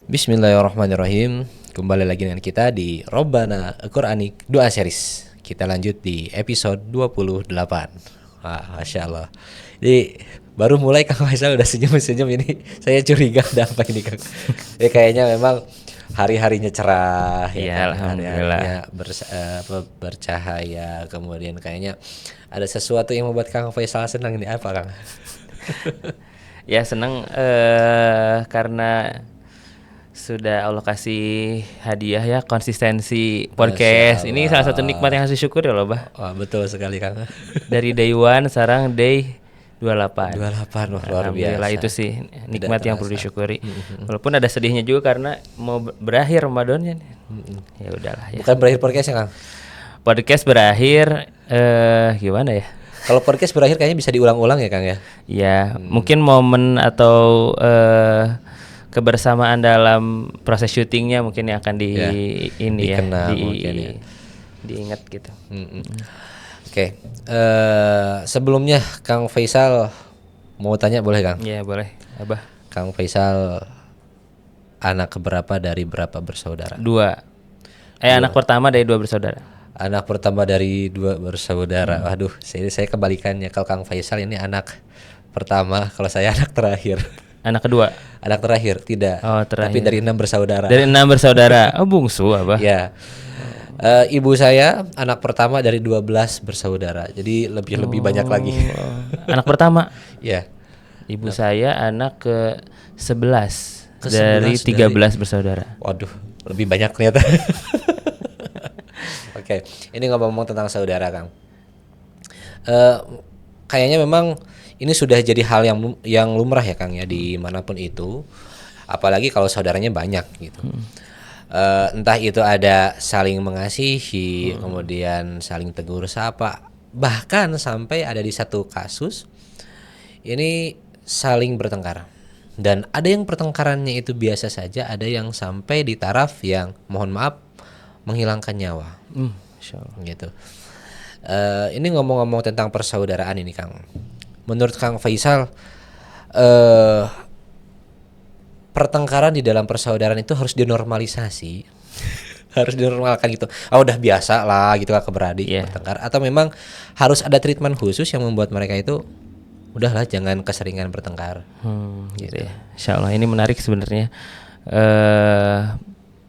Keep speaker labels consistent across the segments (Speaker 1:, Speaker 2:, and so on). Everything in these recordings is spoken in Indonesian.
Speaker 1: Bismillahirrahmanirrahim. Kembali lagi dengan kita di Robbana Quranic Doa Series. Kita lanjut di episode 28. Wah, Masya Allah. Jadi baru mulai Kang Faisal udah senyum-senyum ini. Saya curiga ada apa ini Kang. Ya kayaknya memang hari-harinya cerah
Speaker 2: ya,
Speaker 1: kan?
Speaker 2: alhamdulillah.
Speaker 1: Bercahaya. Kemudian kayaknya ada sesuatu yang membuat Kang Faisal senang. Ini apa Kang?
Speaker 2: Ya senang karena sudah Allah kasih hadiah ya konsistensi podcast. Ini salah satu nikmat yang harus disyukuri loh, Bah.
Speaker 1: Wah, betul sekali Kang.
Speaker 2: Dari day 1 sekarang day 28.
Speaker 1: 28 wah, luar
Speaker 2: Alhamdulillah,
Speaker 1: biasa.
Speaker 2: itu sih nikmat yang perlu
Speaker 1: terasa.
Speaker 2: disyukuri. Walaupun ada sedihnya juga karena mau berakhir Ramadannya. Ya udahlah ya.
Speaker 1: Bukan berakhir podcast ya Kang.
Speaker 2: Podcast berakhir gimana ya?
Speaker 1: Kalau podcast berakhir kayaknya bisa diulang-ulang ya Kang ya.
Speaker 2: Ya, mungkin momen atau kebersamaan dalam proses syutingnya mungkin yang akan
Speaker 1: dikenang mungkin ya.
Speaker 2: Diingat gitu.
Speaker 1: Oke. Sebelumnya Kang Faisal mau tanya boleh Kang?
Speaker 2: Iya boleh, Abah.
Speaker 1: Kang Faisal anak keberapa dari berapa bersaudara?
Speaker 2: 2. Anak pertama dari 2 bersaudara.
Speaker 1: Anak pertama dari 2 bersaudara. Waduh, saya kebalikannya. Kalau Kang Faisal ini anak pertama, kalau saya anak terakhir.
Speaker 2: Anak kedua.
Speaker 1: Anak terakhir tidak.
Speaker 2: Oh, terakhir.
Speaker 1: Tapi dari 6 bersaudara.
Speaker 2: Dari 6 bersaudara. Oh, bungsu Abah.
Speaker 1: Ya. Ibu saya anak pertama dari 12 bersaudara. Jadi lebih banyak lagi.
Speaker 2: Anak pertama.
Speaker 1: Ya.
Speaker 2: Ibu saya anak ke-11
Speaker 1: Ke-11
Speaker 2: dari 13 bersaudara.
Speaker 1: Waduh, lebih banyak ternyata. Oke, ini ngomong-ngomong tentang saudara Kang. Kayaknya memang ini sudah jadi hal yang lumrah ya Kang ya dimanapun itu. Apalagi kalau saudaranya banyak gitu. Entah itu ada saling mengasihi, kemudian saling tegur sapa, bahkan sampai ada di satu kasus ini saling bertengkar. Dan ada yang pertengkarannya itu biasa saja, ada yang sampai di taraf yang mohon maaf menghilangkan nyawa.
Speaker 2: Insyaallah.
Speaker 1: Gitu. Ini ngomong-ngomong tentang persaudaraan ini Kang. Menurut Kang Faisal, pertengkaran di dalam persaudaraan itu harus dinormalisasi, harus dinormalkan gitu. Udah biasa lah gitu kakak beradik bertengkar. Atau memang harus ada treatment khusus yang membuat mereka itu udahlah jangan keseringan bertengkar.
Speaker 2: Gitu ya. Insyaallah ini menarik sebenarnya,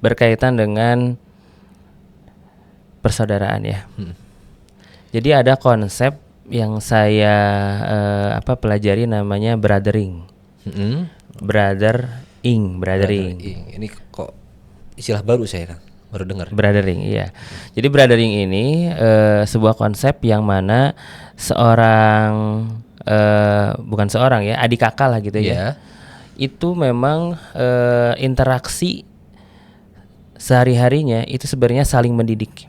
Speaker 2: berkaitan dengan persaudaraan ya. Jadi ada konsep yang saya pelajari namanya brothering. Brothering.
Speaker 1: Ini kok istilah baru saya Kang, baru dengar.
Speaker 2: Brothering, iya. Jadi brothering ini sebuah konsep yang mana seorang bukan seorang ya, adik kakak lah gitu ya. Itu memang interaksi sehari-harinya itu sebenarnya saling mendidik.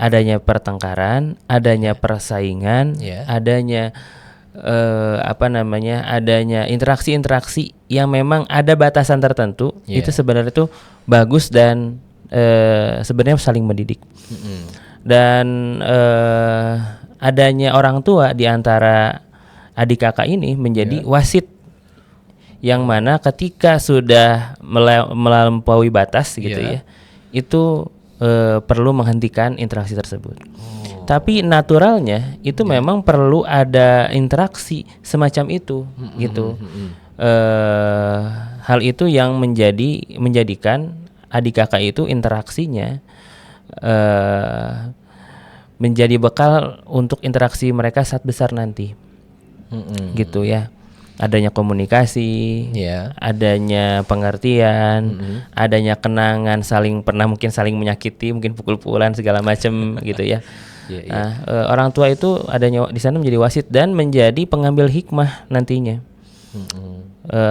Speaker 2: Adanya pertengkaran, adanya persaingan, adanya adanya interaksi-interaksi yang memang ada batasan tertentu, itu sebenarnya itu bagus dan sebenarnya saling mendidik. Dan adanya orang tua di antara adik kakak ini menjadi wasit, yang mana ketika sudah melampaui batas gitu ya, itu perlu menghentikan interaksi tersebut. Tapi naturalnya itu memang perlu ada interaksi semacam itu gitu. Hal itu yang menjadikan adik kakak itu interaksinya menjadi bekal untuk interaksi mereka saat besar nanti. Gitu ya. Adanya komunikasi, adanya pengertian, adanya kenangan, mungkin saling menyakiti, mungkin pukul-pukulan segala macam gitu ya. Nah, orang tua itu adanya di sana menjadi wasit dan menjadi pengambil hikmah nantinya.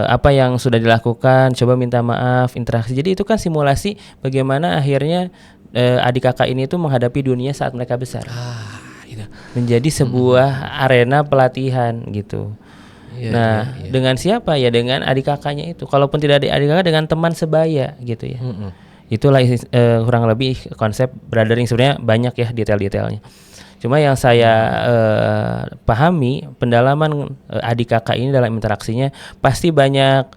Speaker 2: Apa yang sudah dilakukan, coba minta maaf, interaksi. Jadi itu kan simulasi bagaimana akhirnya adik kakak ini itu menghadapi dunia saat mereka besar. Menjadi sebuah arena pelatihan gitu. Dengan siapa ya? Dengan adik kakaknya itu. Kalaupun tidak ada adik kakak, dengan teman sebaya gitu ya. Itulah kurang lebih konsep brothering. Sebenarnya banyak ya detail-detailnya. Cuma yang saya pahami, pendalaman adik kakak ini dalam interaksinya pasti banyak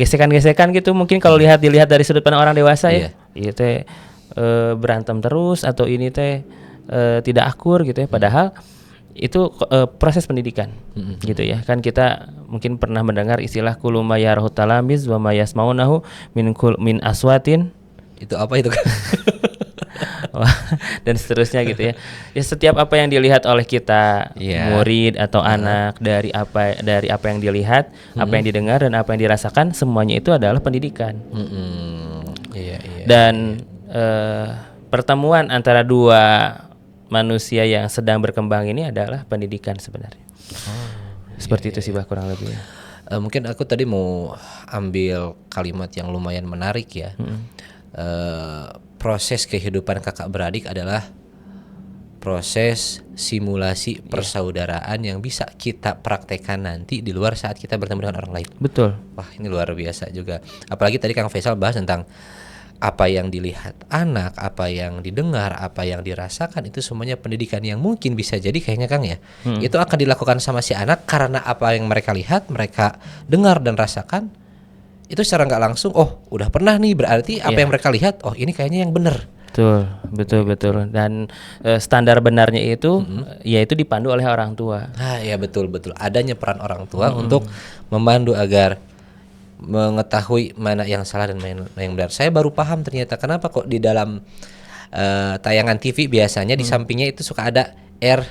Speaker 2: gesekan-gesekan gitu mungkin kalau dilihat dari sudut pandang orang dewasa ya. Iya teh berantem terus atau ini teh tidak akur gitu ya, padahal itu proses pendidikan gitu ya. Kan kita mungkin pernah mendengar istilah kullu ma yarahu talamiz wa ma yasmaunahu min aswatin.
Speaker 1: Itu apa itu kan?
Speaker 2: Dan seterusnya gitu ya. Ya setiap apa yang dilihat oleh kita murid atau anak dari apa yang dilihat, apa yang didengar dan apa yang dirasakan, semuanya itu adalah pendidikan. Dan pertemuan antara dua manusia yang sedang berkembang ini adalah pendidikan sebenarnya. Seperti itu sih bah kurang lebih.
Speaker 1: Mungkin aku tadi mau ambil kalimat yang lumayan menarik ya. Proses kehidupan kakak beradik adalah proses simulasi persaudaraan yang bisa kita praktekkan nanti di luar saat kita bertemu dengan orang lain.
Speaker 2: Betul.
Speaker 1: Wah, ini luar biasa juga. Apalagi tadi Kang Faisal bahas tentang apa yang dilihat anak, apa yang didengar, apa yang dirasakan, itu semuanya pendidikan yang mungkin bisa jadi kayaknya Kang ya. Itu akan dilakukan sama si anak karena apa yang mereka lihat, mereka dengar dan rasakan. Itu secara nggak langsung, oh udah pernah nih, berarti apa yang mereka lihat, oh ini kayaknya yang benar.
Speaker 2: Betul. Dan standar benarnya itu yaitu dipandu oleh orang tua.
Speaker 1: Ya betul. Adanya peran orang tua untuk memandu agar mengetahui mana yang salah dan mana yang benar. Saya baru paham ternyata kenapa kok di dalam tayangan TV biasanya di sampingnya itu suka ada R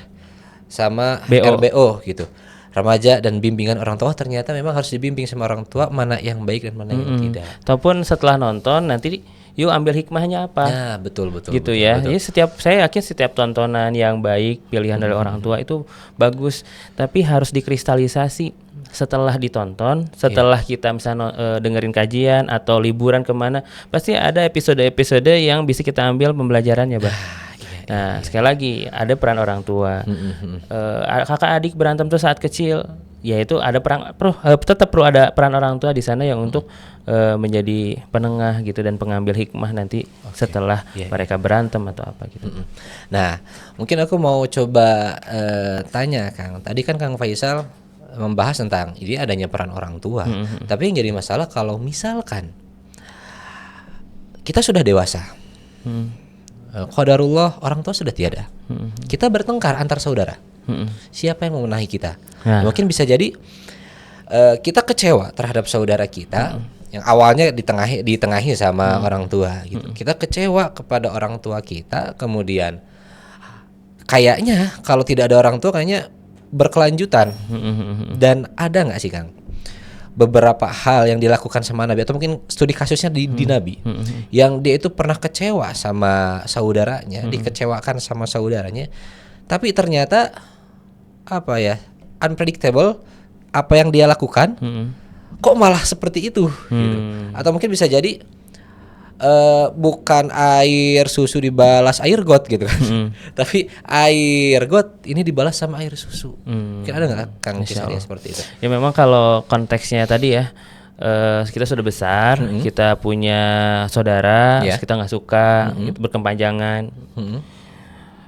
Speaker 1: sama RBO gitu. Remaja dan bimbingan orang tua, ternyata memang harus dibimbing sama orang tua mana yang baik dan mana yang tidak.
Speaker 2: Ataupun setelah nonton nanti yuk ambil hikmahnya apa.
Speaker 1: Nah, betul.
Speaker 2: Gitu ya. Jadi saya yakin setiap tontonan yang baik pilihan dari orang tua itu bagus, tapi harus dikristalisasi setelah ditonton, setelah kita misalnya dengerin kajian atau liburan kemana, pasti ada episode-episode yang bisa kita ambil pembelajarannya, Bah. Nah, sekali lagi ada peran orang tua. Kakak adik berantem tuh saat kecil, yaitu ada tetap perlu ada peran orang tua di sana yang untuk menjadi penengah gitu dan pengambil hikmah nanti setelah mereka berantem atau apa gitu.
Speaker 1: Nah, mungkin aku mau coba tanya Kang. Tadi kan Kang Faisal membahas tentang ini adanya peran orang tua. Tapi yang jadi masalah kalau misalkan kita sudah dewasa. Qadarullah orang tua sudah tiada. Kita bertengkar antar saudara. Siapa yang memenahi kita? Mungkin bisa jadi kita kecewa terhadap saudara kita yang awalnya ditengahi sama orang tua gitu. Kita kecewa kepada orang tua kita, kemudian kayaknya kalau tidak ada orang tua kayaknya berkelanjutan. Dan ada nggak sih Kang beberapa hal yang dilakukan sama Nabi atau mungkin studi kasusnya di Nabi yang dia itu pernah kecewa sama saudaranya, dikecewakan sama saudaranya, tapi ternyata unpredictable apa yang dia lakukan kok malah seperti itu gitu. Atau mungkin bisa jadi bukan air susu dibalas air got gitu kan. Tapi air got ini dibalas sama air susu. Kira ada nggak Kang kisahnya seperti itu?
Speaker 2: Ya memang kalau konteksnya tadi ya, kita sudah besar, kita punya saudara, kita nggak suka, itu berkepanjangan.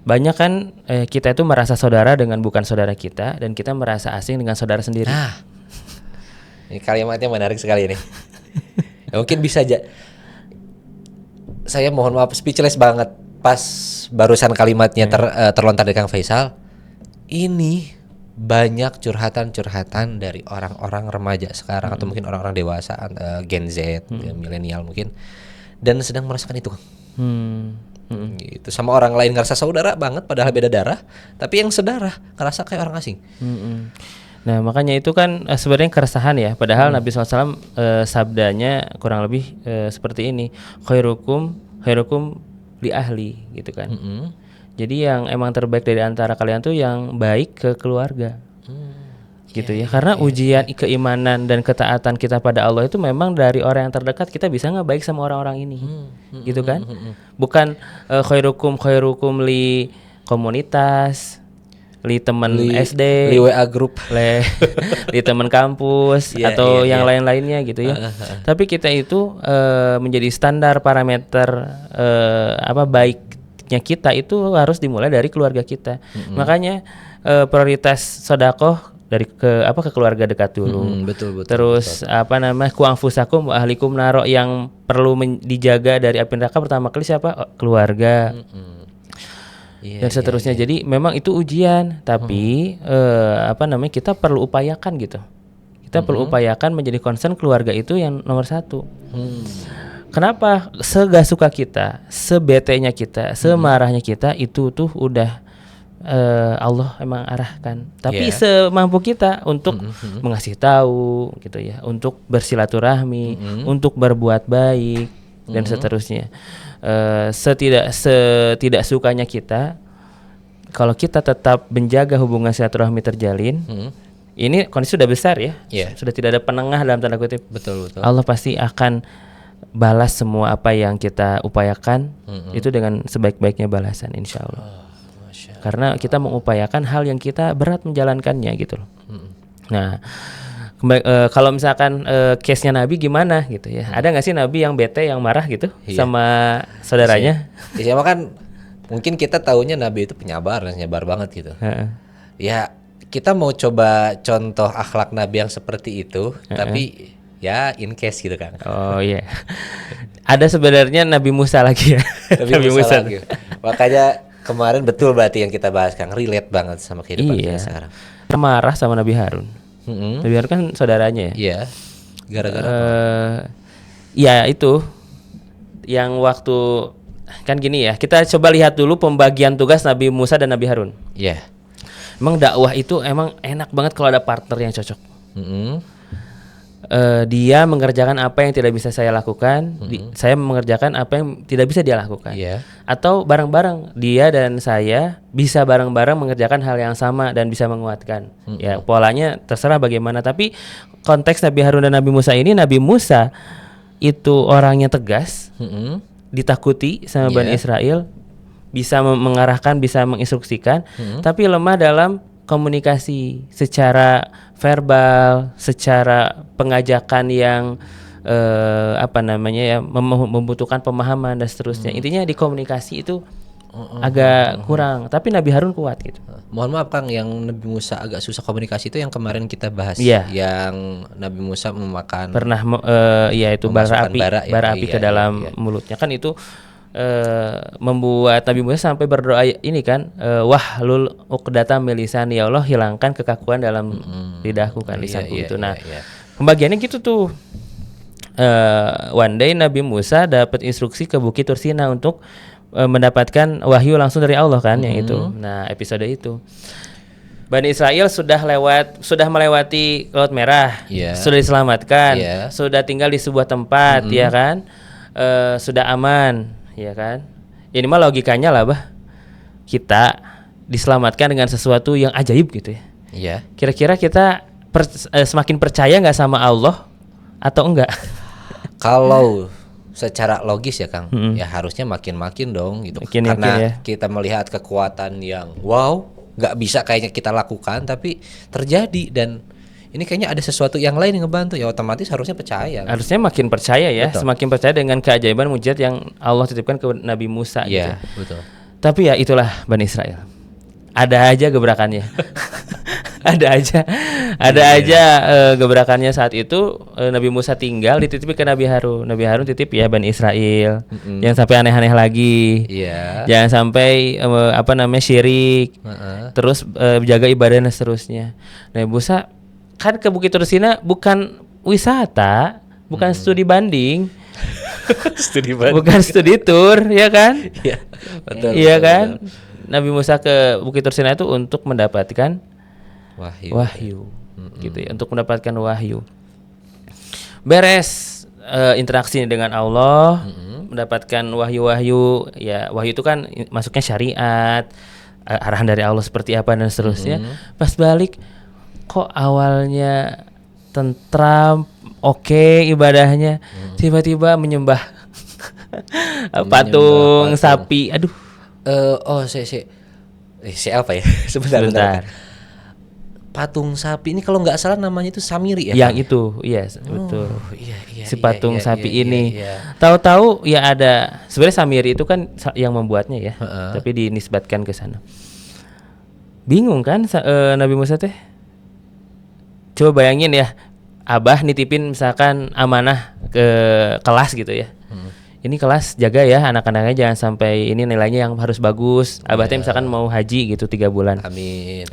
Speaker 2: Banyak kan kita itu merasa saudara dengan bukan saudara kita, dan kita merasa asing dengan saudara sendiri.
Speaker 1: Ini kalimatnya menarik sekali nih. Ya, mungkin bisa aja. Saya mohon maaf speechless banget pas barusan kalimatnya terlontar dari Kang Faisal. Ini banyak curhatan dari orang-orang remaja sekarang atau mungkin orang-orang dewasa, Gen Z, milenial mungkin, dan sedang merasakan itu. Gitu. Sama orang lain ngerasa saudara banget padahal beda darah, tapi yang saudara ngerasa kayak orang asing.
Speaker 2: Nah makanya itu kan sebenarnya keresahan ya. Padahal Nabi SAW sabdanya kurang lebih seperti ini, khairukum li ahli gitu kan. Jadi yang emang terbaik dari antara kalian tuh yang baik ke keluarga. Gitu ya. Karena ujian keimanan dan ketaatan kita pada Allah itu memang dari orang yang terdekat, kita bisa nggak baik sama orang-orang ini. Gitu kan. Bukan khairukum li komunitas, li teman SD,
Speaker 1: li WA group,
Speaker 2: li teman kampus atau yang lain-lainnya gitu ya. Tapi kita itu menjadi standar parameter baiknya kita itu harus dimulai dari keluarga kita. Makanya prioritas sedekah dari ke keluarga dekat dulu.
Speaker 1: Betul.
Speaker 2: Terus ku anfusakum wa ahlikum naro, yang perlu dijaga dari api neraka pertama kali siapa? Keluarga. Dan seterusnya. Jadi memang itu ujian, tapi kita perlu upayakan gitu. Kita perlu upayakan menjadi concern keluarga itu yang nomor satu. Kenapa? Segak suka kita, sebetenya kita, semarahnya kita, itu tuh udah Allah emang arahkan. Tapi semampu kita untuk mengasih tahu gitu ya, untuk bersilaturahmi, untuk berbuat baik dan seterusnya. Setidak sukanya kita, kalau kita tetap menjaga hubungan silaturahmi terjalin, ini kondisi sudah besar ya, sudah tidak ada penengah dalam tanda kutip. Betul. Allah pasti akan balas semua apa yang kita upayakan, itu dengan sebaik-baiknya balasan, insya Allah. Karena kita mengupayakan hal yang kita berat menjalankannya gitu loh. Nah, kalau misalkan case-nya Nabi gimana gitu ya? Ada nggak sih Nabi yang bete, yang marah gitu sama saudaranya?
Speaker 1: Siapa kan mungkin kita tahunya Nabi itu penyabar banget gitu. Ya kita mau coba contoh akhlak Nabi yang seperti itu, tapi ya in case gitu kan.
Speaker 2: Oh iya. Ada sebenarnya Nabi Musa lagi ya.
Speaker 1: Nabi Musa lagi. Makanya kemarin betul berarti yang kita bahas, Kang, relate banget sama kehidupan kita sekarang.
Speaker 2: Marah sama Nabi Harun. Nabi Harun kan saudaranya ya.
Speaker 1: Iya. Gara-gara
Speaker 2: ya itu yang waktu kan gini ya. Kita coba lihat dulu pembagian tugas Nabi Musa dan Nabi Harun.
Speaker 1: Iya.
Speaker 2: Emang dakwah itu emang enak banget kalau ada partner yang cocok. Dia mengerjakan apa yang tidak bisa saya lakukan, saya mengerjakan apa yang tidak bisa dia lakukan. Atau bareng-bareng dia dan saya bisa bareng-bareng mengerjakan hal yang sama dan bisa menguatkan. Ya, polanya terserah bagaimana, tapi konteks Nabi Harun dan Nabi Musa ini, Nabi Musa itu orangnya tegas, ditakuti sama Bani Israel, bisa mengarahkan, bisa menginstruksikan, tapi lemah dalam komunikasi secara verbal, secara pengajakan yang membutuhkan pemahaman dan seterusnya. Intinya di komunikasi itu agak kurang, tapi Nabi Harun kuat gitu.
Speaker 1: Mohon maaf Kang, yang Nabi Musa agak susah komunikasi itu yang kemarin kita bahas, yang Nabi Musa memakan
Speaker 2: itu bara api ke dalam mulutnya, kan itu membuat Nabi Musa sampai berdoa ini kan, wahlul uqdatam min lisani, ya Allah hilangkan kekakuan dalam lidahku kan, lisanku itu. Nah, pembagiannya gitu tuh. One day Nabi Musa dapat instruksi ke Bukit Tursina untuk mendapatkan wahyu langsung dari Allah kan, yang itu. Nah, episode itu Bani Israel sudah melewati Laut Merah, sudah diselamatkan, sudah tinggal di sebuah tempat, ya kan, sudah aman. Ya kan, ini mah logikanya lah kita diselamatkan dengan sesuatu yang ajaib gitu ya. Iya. Kira-kira kita semakin percaya nggak sama Allah atau enggak?
Speaker 1: Kalau secara logis ya Kang, ya harusnya makin dong gitu. Karena kita melihat kekuatan yang nggak bisa kayaknya kita lakukan, tapi terjadi, dan ini kayaknya ada sesuatu yang lain yang ngebantu, ya otomatis harusnya percaya.
Speaker 2: Harusnya makin percaya ya. Betul. Semakin percaya dengan keajaiban mujizat yang Allah titipkan ke Nabi Musa gitu.
Speaker 1: Betul.
Speaker 2: Tapi ya itulah Bani Israel. Ada aja gebrakannya. ada aja gebrakannya saat itu. Nabi Musa tinggal dititip ke Nabi Harun. Nabi Harun titip ya Bani Israel. Jangan sampai aneh-aneh lagi. Jangan sampai syirik. Terus jaga ibadah dan seterusnya. Nabi Musa kan ke Bukit Tursina bukan wisata, bukan studi banding. Bukan studi tour, ya kan? Iya, betul. Iya kan? Betul. Nabi Musa ke Bukit Tursina itu untuk mendapatkan wahyu. Gitu ya, untuk mendapatkan wahyu. Beres interaksinya dengan Allah, mendapatkan wahyu-wahyu, ya wahyu itu kan masuknya syariat, arahan dari Allah seperti apa dan seterusnya. Pas balik, kok awalnya tentram, oke ibadahnya, tiba-tiba menyembah patung sapi. Aduh.
Speaker 1: Apa ya? Sebentar. Patung sapi ini kalau nggak salah namanya itu Samiri ya?
Speaker 2: Yang itu, iya betul. Si patung sapi ini. Tahu-tahu ya ada. Sebenarnya Samiri itu kan yang membuatnya ya, tapi dinisbatkan ke sana. Bingung kan Nabi Musa teh? Coba bayangin ya, abah nitipin misalkan amanah ke kelas gitu ya. Ini kelas jaga ya anak-anaknya, jangan sampai ini nilainya yang harus bagus. Abah teh misalkan mau haji gitu 3 bulan.
Speaker 1: Amin.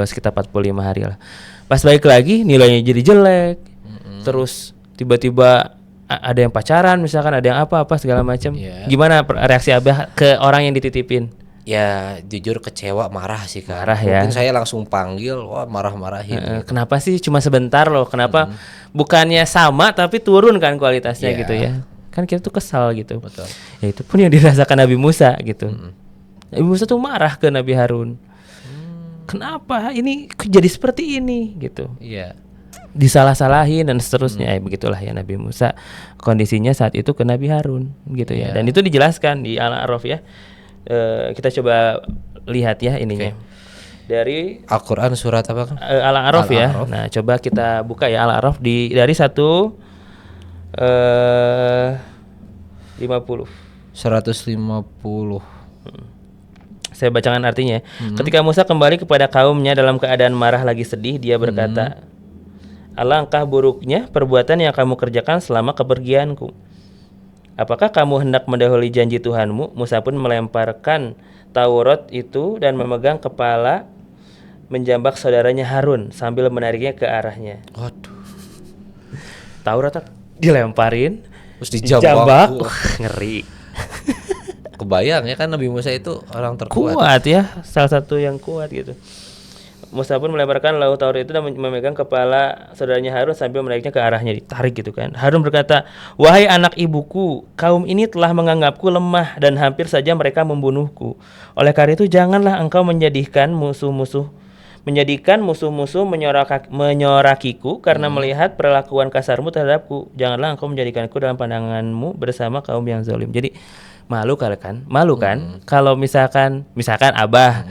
Speaker 2: Sekitar 45 hari lah. Pas balik lagi nilainya jadi jelek. Terus tiba-tiba ada yang pacaran misalkan, ada yang apa-apa segala macam. Gimana reaksi abah ke orang yang dititipin?
Speaker 1: Ya jujur kecewa, marah sih Kak.
Speaker 2: Marah ya.
Speaker 1: Mungkin saya langsung panggil, wah marah-marahin. Gitu.
Speaker 2: Kenapa sih cuma sebentar loh? Kenapa bukannya sama tapi turun kan kualitasnya gitu ya? Kan kita tuh kesal gitu.
Speaker 1: Betul.
Speaker 2: Ya itu pun yang dirasakan Nabi Musa gitu. Nabi Musa tuh marah ke Nabi Harun. Kenapa ini jadi seperti ini gitu?
Speaker 1: Iya.
Speaker 2: Disalah-salahin dan seterusnya. Begitulah ya Nabi Musa kondisinya saat itu ke Nabi Harun gitu ya. Dan itu dijelaskan di Al-A'raf ya. Kita coba lihat ya ininya. Dari
Speaker 1: Al-Qur'an surat apa kan?
Speaker 2: Al-A'raf ya. Nah, coba kita buka ya Al-A'raf dari 150.
Speaker 1: 150.
Speaker 2: Saya bacakan artinya. Ketika Musa kembali kepada kaumnya dalam keadaan marah lagi sedih, dia berkata, alangkah buruknya perbuatan yang kamu kerjakan selama kepergianku. Apakah kamu hendak mendahului janji Tuhanmu? Musa pun melemparkan Taurat itu dan memegang kepala, menjambak saudaranya Harun sambil menariknya ke arahnya.
Speaker 1: Waduh.
Speaker 2: Taurat dilemparin,
Speaker 1: terus dijambak.
Speaker 2: Ngeri.
Speaker 1: Kebayang ya kan Nabi Musa itu orang terkuat.
Speaker 2: Kuat ya, salah satu yang kuat gitu. Musa pun melemparkan laut Taurat itu dan memegang kepala saudaranya Harun sambil menariknya ke arahnya, ditarik gitu kan. Harun berkata, wahai anak ibuku, kaum ini telah menganggapku lemah dan hampir saja mereka membunuhku. Oleh karena itu janganlah engkau menjadikan musuh-musuh menyorakiku karena melihat perlakuan kasarmu terhadapku. Janganlah engkau menjadikanku dalam pandanganmu bersama kaum yang zalim. Jadi malu kan? Kalau misalkan abah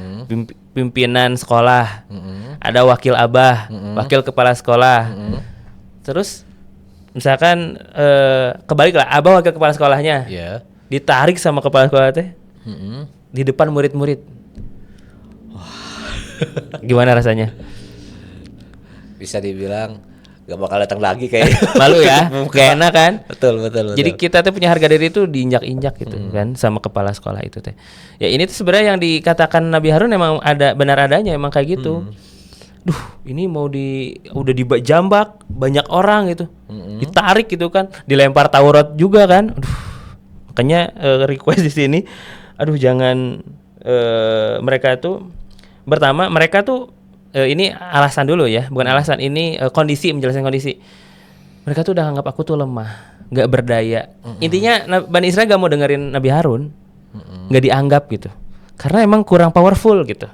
Speaker 2: pimpinan sekolah, ada wakil abah, wakil kepala sekolah. Terus misalkan kebaliklah, abah wakil kepala sekolahnya, ditarik sama kepala sekolah teh di depan murid-murid. Gimana rasanya?
Speaker 1: Bisa dibilang gak bakal datang lagi kayak
Speaker 2: malu ya, gak enak kan?
Speaker 1: Betul.
Speaker 2: Jadi kita tuh punya harga diri itu diinjak-injak gitu kan sama kepala sekolah itu teh. Ya ini tuh sebenarnya yang dikatakan Nabi Harun emang ada benar adanya, emang kayak gitu. Duh, ini udah dijambak banyak orang gitu, ditarik gitu kan, dilempar Taurat juga kan. Aduh, makanya request di sini, jangan mereka tuh ini alasan dulu ya, bukan alasan, ini kondisi, menjelaskan kondisi. Mereka tuh udah anggap aku tuh lemah, nggak berdaya. Intinya Bani Israel gak mau dengerin Nabi Harun, nggak dianggap gitu, karena emang kurang powerful gitu.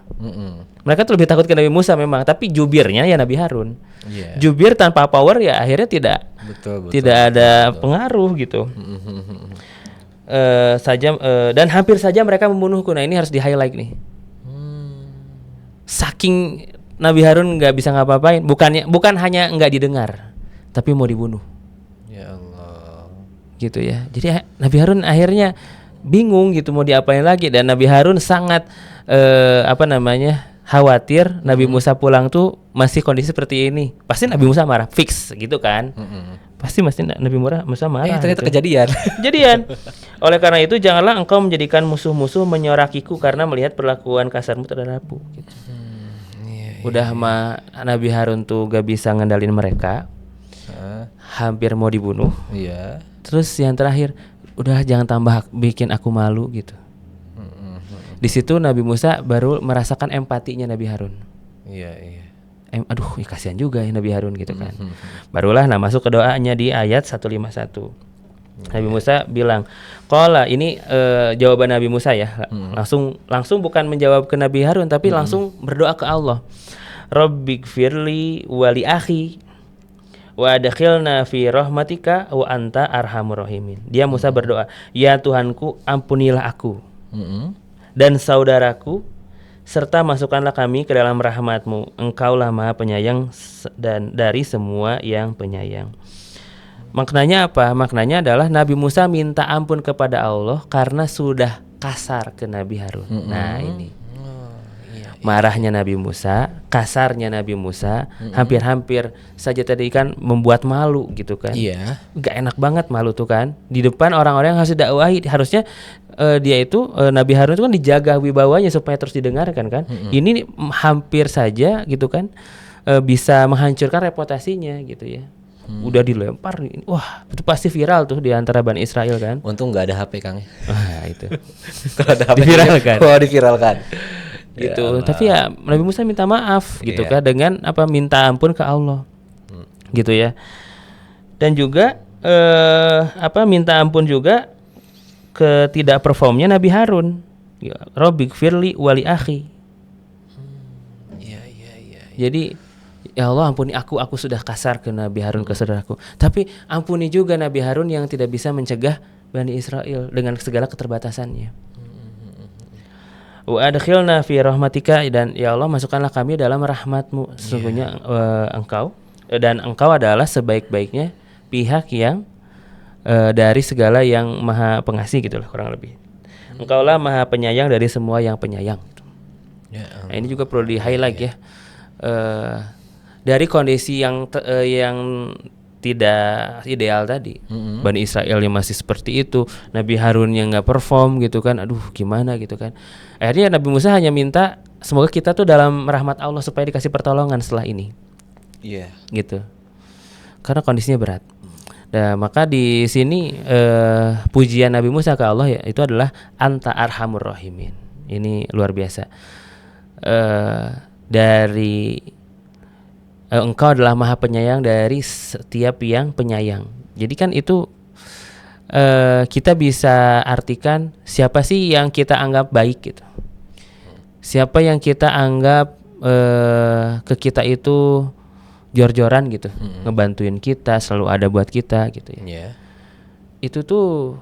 Speaker 2: Mereka tuh lebih takut ke Nabi Musa memang, tapi jubirnya ya Nabi Harun. Jubir tanpa power ya akhirnya tidak ada pengaruh gitu. Dan hampir saja mereka membunuhku. Nah ini harus di highlight nih. Saking Nabi Harun nggak bisa ngapa-ngapain, bukan hanya nggak didengar, tapi mau dibunuh.
Speaker 1: Ya Allah.
Speaker 2: Gitu ya. Jadi Nabi Harun akhirnya bingung gitu mau diapain lagi, dan Nabi Harun sangat khawatir Nabi Musa pulang tuh masih kondisi seperti ini. Pasti Nabi Musa marah, fix gitu kan. Pasti Nabi Musa marah.
Speaker 1: Ternyata
Speaker 2: gitu. Kejadian. Oleh karena itu janganlah engkau menjadikan musuh-musuh menyorakiku karena melihat perlakuan kasarmu terhadapku. Gitu. Udah mah Nabi Harun tuh gak bisa ngendalin mereka, hampir mau dibunuh. Terus yang terakhir, udah jangan tambah bikin aku malu gitu. Di situ Nabi Musa baru merasakan empatinya Nabi Harun. Kasihan juga ya Nabi Harun gitu kan. Barulah masuk ke doanya di ayat 151. Nabi Musa bilang, qala, ini jawaban Nabi Musa ya. Langsung bukan menjawab ke Nabi Harun, tapi langsung berdoa ke Allah. Rabbighfirli wa li akhi wa adkhilna fi rahmatika wa anta arhamur rahimin. Dia Musa berdoa, ya Tuhanku, ampunilah aku dan saudaraku, serta masukkanlah kami ke dalam rahmat-Mu. Engkaulah Maha Penyayang dan dari semua yang penyayang. Maknanya apa? Maknanya adalah Nabi Musa minta ampun kepada Allah karena sudah kasar ke Nabi Harun. Nah ini. marahnya Nabi Musa, kasarnya Nabi Musa, hampir-hampir saja tadi kan membuat malu gitu kan.
Speaker 1: Iya.
Speaker 2: Gak enak banget malu tuh kan. Di depan orang-orang yang harus didakwahi, harusnya dia itu Nabi Harun itu kan dijaga wibawanya supaya terus didengarkan kan. Ini hampir saja gitu kan bisa menghancurkan reputasinya gitu ya. Udah dilempar, wah itu pasti viral tuh di antara Bani Israel kan.
Speaker 1: Untung nggak ada HP Kang.
Speaker 2: Wah itu.
Speaker 1: Kalau ada HP
Speaker 2: Diviralkan.
Speaker 1: diviralkan.
Speaker 2: Gitu. Tapi ya Nabi Musa minta maaf gitu kan dengan minta ampun ke Allah. Gitu ya. Dan juga minta ampun juga ke tidak performnya Nabi Harun. Ya, Robbik firli wali akhi.
Speaker 1: Iya.
Speaker 2: Jadi ya Allah ampuni aku sudah kasar ke Nabi Harun ke saudaraku. Tapi ampuni juga Nabi Harun yang tidak bisa mencegah Bani Israel dengan segala keterbatasannya. Wa adkhilna fi rahmatika, dan ya Allah masukkanlah kami dalam rahmatmu. Sesungguhnya engkau adalah sebaik-baiknya pihak yang dari segala yang maha pengasih gitulah kurang lebih. Engkaulah maha penyayang dari semua yang penyayang. Nah, ini juga perlu di-highlight ya. Dari kondisi yang tidak ideal tadi, Bani Israel yang masih seperti itu, Nabi Harun yang nggak perform gitu kan, aduh gimana gitu kan. Akhirnya Nabi Musa hanya minta semoga kita tuh dalam rahmat Allah supaya dikasih pertolongan setelah ini. Iya. Gitu. Karena kondisinya berat. Nah, maka di sini pujian Nabi Musa ke Allah ya itu adalah anta arhamur rahimin. Ini luar biasa. Dari engkau adalah maha penyayang dari setiap yang penyayang. Jadi kan itu kita bisa artikan siapa sih yang kita anggap baik gitu. Siapa yang kita anggap ke kita itu jor-joran gitu, ngebantuin kita, selalu ada buat kita gitu ya. Itu tuh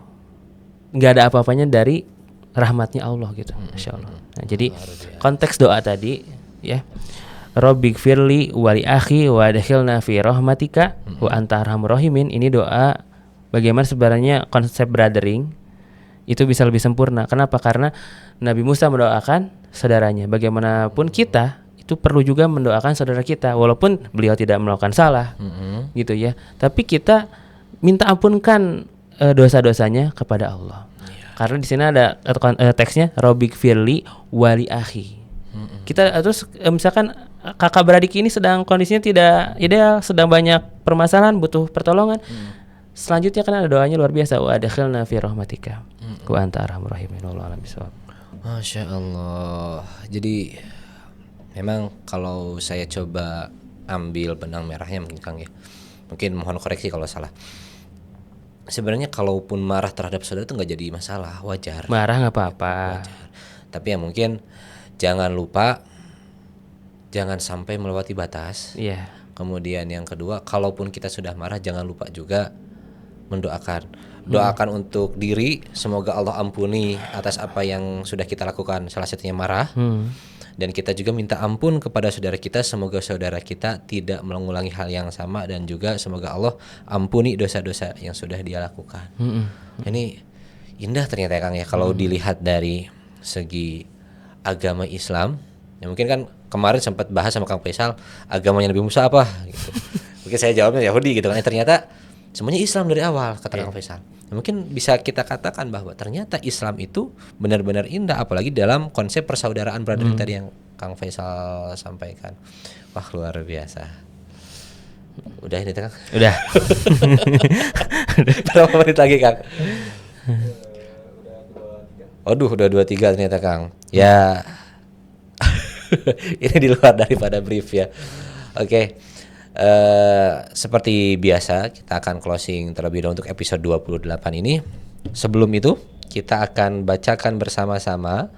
Speaker 2: nggak ada apa-apanya dari rahmatnya Allah gitu, Masya Allah. Nah, jadi konteks doa tadi ya, Robbik firli wali akhi wa adkhilna fi rahmatika wa anta arhamur rahimin. Ini doa bagaimana sebenarnya konsep brothering itu bisa lebih sempurna. Kenapa? Karena Nabi Musa mendoakan saudaranya. Bagaimanapun kita itu perlu juga mendoakan saudara kita walaupun beliau tidak melakukan salah. Gitu ya. Tapi kita minta ampunkan dosa-dosanya kepada Allah. Karena di sini ada teksnya Robbik firli wali akhi. Kita terus misalkan kakak beradik ini sedang kondisinya tidak ideal, sedang banyak permasalahan, butuh pertolongan. Selanjutnya kan ada doanya luar biasa, wa adkhilna fi rahmatika wa anta arhamur rahimin. Wallahu a'lam bishawab.
Speaker 1: Masya Allah. Jadi memang kalau saya coba ambil benang merahnya mungkin Kang ya, mungkin mohon koreksi kalau salah. Sebenarnya kalaupun marah terhadap saudara itu nggak jadi masalah, wajar.
Speaker 2: Marah nggak apa-apa.
Speaker 1: Wajar. Tapi ya mungkin jangan lupa, jangan sampai melewati batas.
Speaker 2: Iya.
Speaker 1: Kemudian yang kedua, kalaupun kita sudah marah, jangan lupa juga mendoakan. Doakan untuk diri, semoga Allah ampuni atas apa yang sudah kita lakukan, salah satunya marah. Dan kita juga minta ampun kepada saudara kita, semoga saudara kita tidak mengulangi hal yang sama, dan juga semoga Allah ampuni dosa-dosa yang sudah dia lakukan. Ini indah ternyata ya Kang ya, kalau dilihat dari segi agama Islam. Ya mungkin kan kemarin sempat bahas sama Kang Faisal agamanya Nabi Musa apa gitu. Mungkin saya jawabnya Yahudi gitu kan. Ternyata semuanya Islam dari awal kata Kang Faisal. Nah, mungkin bisa kita katakan bahwa ternyata Islam itu benar-benar indah, apalagi dalam konsep persaudaraan brotherhood tadi yang Kang Faisal sampaikan. Wah, luar biasa. Udah ini Kang?
Speaker 2: Udah.
Speaker 1: Berapa menit lagi Kang? Aduh, udah 23 ternyata Kang. Ya. Ini di luar daripada brief ya. Oke. Seperti biasa kita akan closing terlebih dahulu untuk episode 28 ini. Sebelum itu kita akan bacakan bersama-sama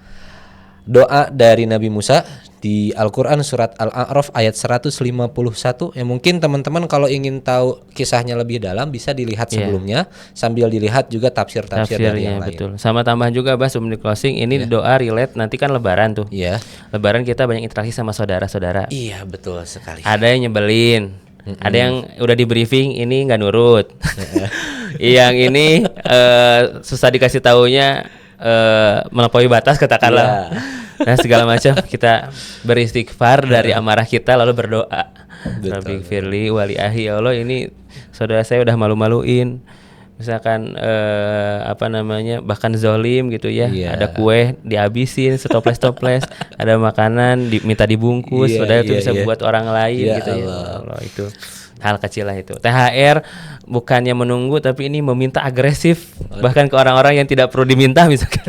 Speaker 1: doa dari Nabi Musa di Al-Quran surat Al-A'raf ayat 151. Ya mungkin teman-teman kalau ingin tahu kisahnya lebih dalam bisa dilihat sebelumnya, sambil dilihat juga tafsir-tafsir dari yang lain.
Speaker 2: Betul. Sama tambahan juga Bas sebelum di closing, ini doa relate nanti kan lebaran tuh.
Speaker 1: Iya.
Speaker 2: Lebaran kita banyak interaksi sama saudara-saudara.
Speaker 1: Iya, betul sekali.
Speaker 2: Ada yang nyebelin, ada yang udah di briefing ini nggak nurut. Yang ini susah dikasih taunya melampaui batas katakanlah. Nah segala macam kita beristighfar dari amarah kita lalu berdoa. Rabbi firli wali ahi, ya Allah ini saudara saya udah malu-maluin. Misalkan bahkan zolim gitu ya, ada kue dihabisin setoples-toples, ada makanan minta dibungkus, padahal itu bisa buat orang lain gitu ya Allah, itu hal kecil lah itu. THR bukannya menunggu tapi ini meminta agresif bahkan ke orang-orang yang tidak perlu diminta misalkan.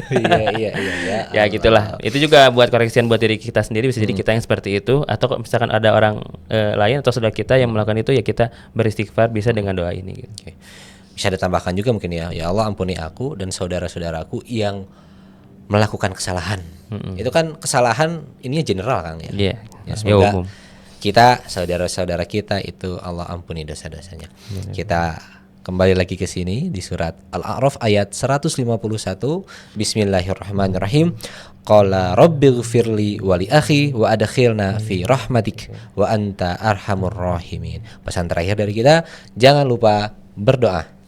Speaker 2: Ya gitulah, itu juga buat koreksian buat diri kita sendiri, bisa jadi kita yang seperti itu, atau misalkan ada orang lain atau saudara kita yang melakukan itu, ya kita beristighfar bisa dengan doa ini gitu.
Speaker 1: Bisa ditambahkan juga mungkin ya Allah ampuni aku dan saudara-saudaraku yang melakukan kesalahan. Itu kan kesalahan ininya general Kang ya. Semoga umum. Kita saudara-saudara kita itu Allah ampuni dosa-dosanya. Kita kembali lagi ke sini di surat Al-A'raf ayat 151. Bismillahirrahmanirrahim. Qala rabbighfirli wa li akhi wa adkhilna fi rahmatik wa anta arhamur rahimin. Pesan terakhir dari kita, jangan lupa berdoa.